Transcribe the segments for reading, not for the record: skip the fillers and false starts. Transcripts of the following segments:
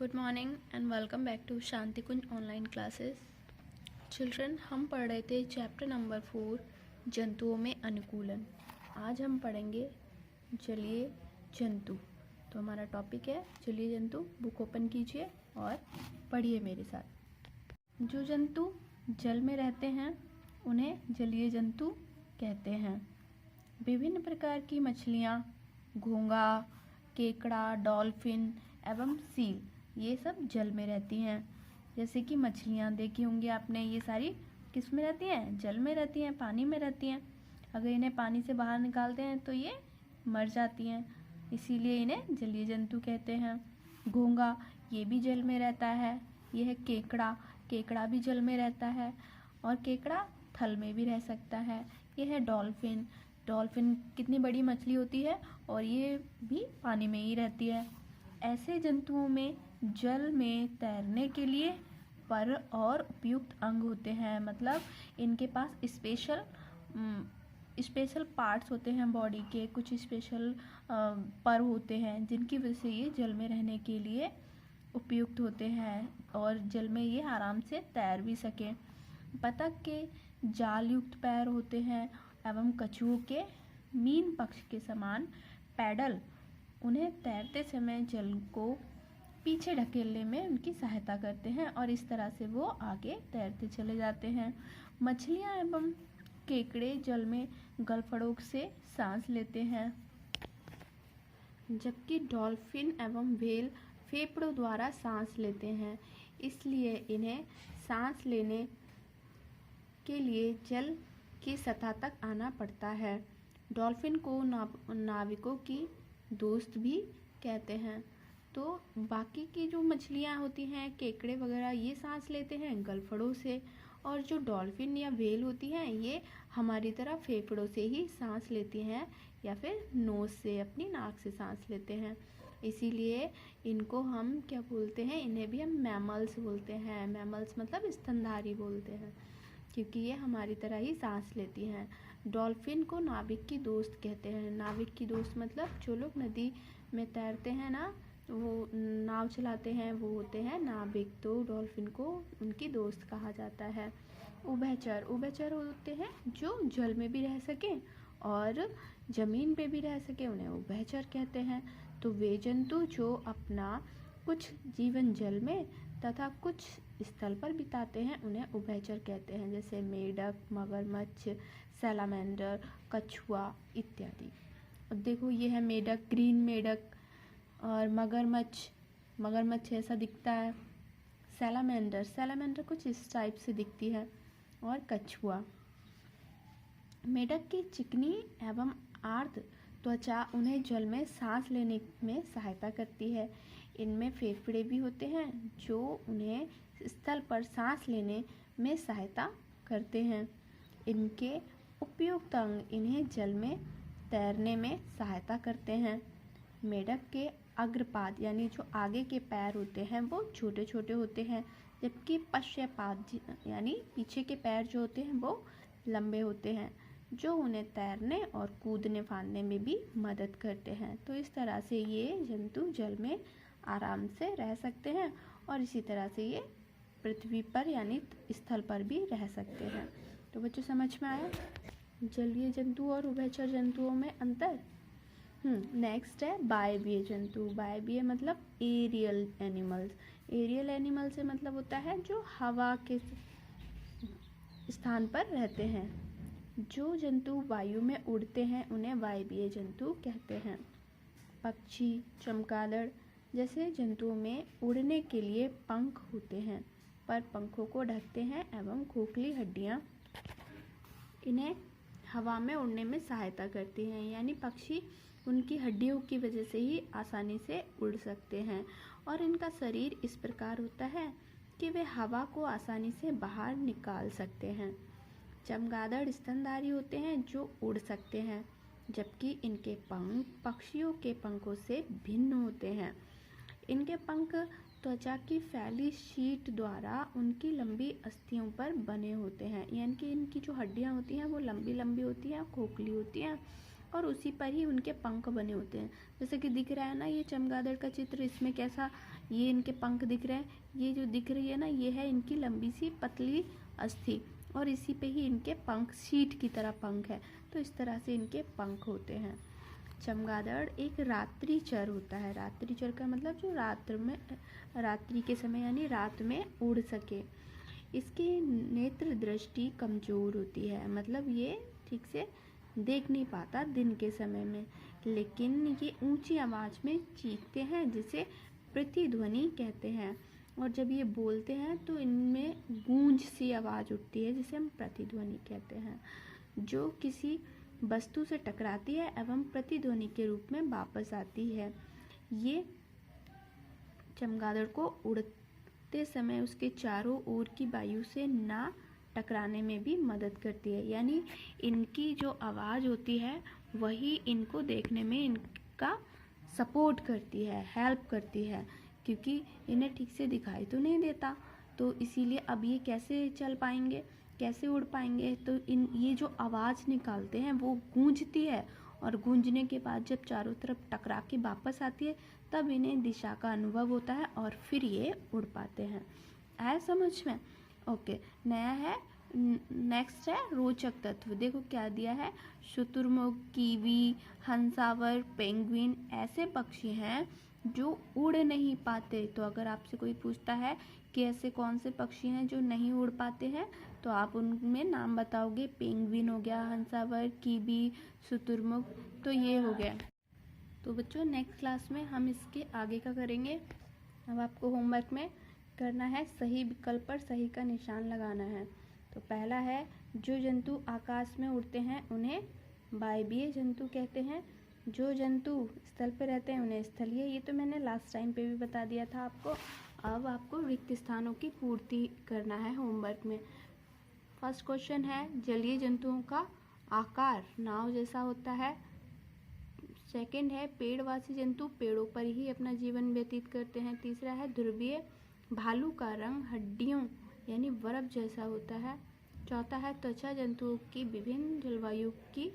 Good morning and welcome back to Shanti Kunj online classes. Children, हम पढ़ रहे थे चैप्टर नंबर 4 जंतुओं में अनुकूलन। आज हम पढ़ेंगे जलीय जंतु। तो हमारा टॉपिक है जलीय जंतु। बुक ओपन कीजिए और पढ़िए मेरे साथ। जो जंतु जल में रहते हैं उन्हें जलीय जंतु कहते हैं। विभिन्न प्रकार की मछलियाँ, घोंघा, केकड़ा, डॉल्फिन एवं सील ये सब जल में रहती हैं। जैसे कि मछलियाँ देखी होंगी आपने, ये सारी किस में रहती हैं? जल में रहती हैं, पानी में रहती हैं। अगर इन्हें पानी से बाहर निकालते हैं तो ये मर जाती हैं, इसीलिए इन्हें जलीय जंतु कहते हैं। घोंघा ये भी जल में रहता है। यह है केकड़ा, केकड़ा भी जल में रहता है और केकड़ा थल में भी रह सकता है। यह है डॉल्फिन, डॉल्फिन कितनी बड़ी मछली होती है और ये भी पानी में ही रहती है। ऐसे जंतुओं में जल में तैरने के लिए पर और उपयुक्त अंग होते हैं। मतलब इनके पास स्पेशल पार्ट्स होते हैं बॉडी के, कुछ स्पेशल पर होते हैं जिनकी वजह से ये जल में रहने के लिए उपयुक्त होते हैं और जल में ये आराम से तैर भी सकें। बतख के जाल युक्त पैर होते हैं एवं कछुओं के मीन पक्ष के समान पैडल उन्हें तैरते समय जल को पीछे ढकेलने में उनकी सहायता करते हैं और इस तरह से वो आगे तैरते चले जाते हैं। मछलियाँ एवं केकड़े जल में गलफड़ों से सांस लेते हैं, जबकि डॉल्फिन एवं व्हेल फेफड़ों द्वारा सांस लेते हैं। इसलिए इन्हें सांस लेने के लिए जल की सतह तक आना पड़ता है। डॉल्फिन को नाविकों की दोस्त भी कहते हैं। तो बाकी की जो मछलियाँ होती हैं, केकड़े वगैरह, ये सांस लेते हैं गलफड़ों से, और जो डॉल्फिन या व्हेल होती हैं ये हमारी तरह फेफड़ों से ही सांस लेती हैं या फिर नोज से, अपनी नाक से सांस लेते हैं। इसीलिए इनको हम क्या बोलते हैं? इन्हें भी हम मैमल्स बोलते हैं। मैमल्स मतलब स्तनधारी बोलते हैं, क्योंकि ये हमारी तरह ही सांस लेती हैं। डॉल्फिन को नाविक की दोस्त कहते हैं। नाविक की दोस्त मतलब जो लोग नदी में तैरते हैं ना, वो नाव चलाते हैं, वो होते हैं नाविक। तो डॉल्फिन को उनकी दोस्त कहा जाता है। उभयचर, उभयचर होते हैं जो जल में भी रह सकें और जमीन पे भी रह सके, उन्हें उभयचर कहते हैं। तो वे जंतु जो अपना कुछ जीवन जल में तथा कुछ स्थल पर बिताते हैं उन्हें उभयचर कहते हैं। जैसे मेढक, मगरमच्छ, सैलामेंडर, कछुआ इत्यादि। देखो ये है मेढक, ग्रीन मेढक, और मगरमच्छ ऐसा दिखता है। सैलामेंडर, सैलामेंडर कुछ इस टाइप से दिखती है। और कछुआ। मेढक की चिकनी एवं आर्द्र त्वचा उन्हें जल में सांस लेने में सहायता करती है। इनमें फेफड़े भी होते हैं जो उन्हें स्थल पर सांस लेने में सहायता करते हैं। इनके उपयुक्त अंग इन्हें जल में तैरने में सहायता करते हैं। मेढक के अग्रपाद यानी जो आगे के पैर होते हैं वो छोटे छोटे होते हैं, जबकि पश्चपाद यानी पीछे के पैर जो होते हैं वो लंबे होते हैं, जो उन्हें तैरने और कूदने फांदने में भी मदद करते हैं। तो इस तरह से ये जंतु जल में आराम से रह सकते हैं और इसी तरह से ये पृथ्वी पर यानी स्थल पर भी रह सकते हैं। तो बच्चों समझ में आया जलीय जंतु और उभयचर जंतुओं में अंतर। नेक्स्ट है वायवीय जंतु। वायवीय मतलब एरियल एनिमल्स। एरियल एनिमल से मतलब होता है जो हवा के स्थान पर रहते हैं। जो जंतु वायु में उड़ते हैं उन्हें वायवीय जंतु कहते हैं। पक्षी, चमगादड़ जैसे जंतुओं में उड़ने के लिए पंख होते हैं, पर पंखों को ढकते हैं एवं खोखली हड्डियां इन्हें हवा में उड़ने में सहायता करती हैं। यानी पक्षी उनकी हड्डियों की वजह से ही आसानी से उड़ सकते हैं और इनका शरीर इस प्रकार होता है कि वे हवा को आसानी से बाहर निकाल सकते हैं। चमगादड़ स्तनधारी होते हैं जो उड़ सकते हैं, जबकि इनके पंख पक्षियों के पंखों से भिन्न होते हैं। इनके पंख त्वचा की फैली शीट द्वारा उनकी लंबी अस्थियों पर बने होते हैं। यानी कि इनकी जो हड्डियां होती हैं वो लंबी लंबी होती हैं, खोखली होती हैं और उसी पर ही उनके पंख बने होते हैं। जैसे कि दिख रहा है ना ये चमगादड़ का चित्र, इसमें कैसा ये इनके पंख दिख रहे हैं, ये जो दिख रही है ना ये है इनकी लंबी सी पतली अस्थि, और इसी पे ही इनके पंख शीट की तरह पंख है। तो इस तरह से इनके पंख होते हैं। चमगादड़ एक रात्रिचर होता है। रात्रिचर का मतलब जो रात्रि के समय यानी रात में उड़ सके। इसकी नेत्र दृष्टि कमज़ोर होती है, मतलब ये ठीक से देख नहीं पाता दिन के समय में, लेकिन ये ऊंची आवाज़ में चीखते हैं जिसे प्रतिध्वनि कहते हैं। और जब ये बोलते हैं तो इनमें गूंज सी आवाज़ उठती है जिसे हम प्रतिध्वनि कहते हैं, जो किसी वस्तु से टकराती है एवं प्रतिध्वनि के रूप में वापस आती है। ये चमगादड़ को उड़ते समय उसके चारों ओर की वायु से ना टकराने में भी मदद करती है, यानी इनकी जो आवाज़ होती है वही इनको देखने में इनका सपोर्ट करती है, हेल्प करती है, क्योंकि इन्हें ठीक से दिखाई तो नहीं देता। तो इसीलिए अब ये कैसे चल पाएंगे, कैसे उड़ पाएंगे? तो ये जो आवाज़ निकालते हैं वो गूंजती है, और गूंजने के बाद जब चारों तरफ टकरा के वापस आती है तब इन्हें दिशा का अनुभव होता है और फिर ये उड़ पाते हैं। आया समझ में? ओके, नया है। नेक्स्ट है रोचक तत्व। देखो क्या दिया है, शुतुरमुर्ग, कीवी, हंसावर, पेंगुइन ऐसे पक्षी हैं जो उड़ नहीं पाते। तो अगर आपसे कोई पूछता है कि ऐसे कौन से पक्षी हैं जो नहीं उड़ पाते हैं, तो आप उनमें नाम बताओगे। पेंगुइन हो गया, हंसावर, कीवी, शुतुरमुर्ग, तो ये हो गया। तो बच्चों नेक्स्ट क्लास में हम इसके आगे का करेंगे। अब आपको होमवर्क में करना है सही विकल्प पर सही का निशान लगाना है। तो पहला है, जो जंतु आकाश में उड़ते हैं उन्हें वायवीय जंतु कहते हैं, जो जंतु स्थल पर रहते हैं उन्हें स्थलीय। ये तो मैंने लास्ट टाइम पे भी बता दिया था आपको। अब आपको रिक्त स्थानों की पूर्ति करना है होमवर्क में। फर्स्ट क्वेश्चन है, जलीय जंतुओं का आकार नाव जैसा होता है। सेकंड है, पेड़वासी जंतु पेड़ों पर ही अपना जीवन व्यतीत करते हैं। तीसरा है, ध्रुवीय भालू का रंग हड्डियों यानी बर्फ जैसा होता है। चौथा है, त्वचा जंतुओं की विभिन्न जलवायु की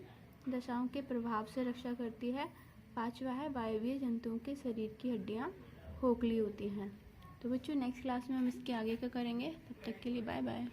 दशाओं के प्रभाव से रक्षा करती है। पांचवा है, वायवीय जंतुओं के शरीर की हड्डियां खोखली होती हैं। तो बच्चों नेक्स्ट क्लास में हम इसके आगे का करेंगे। तब तक के लिए बाय बाय।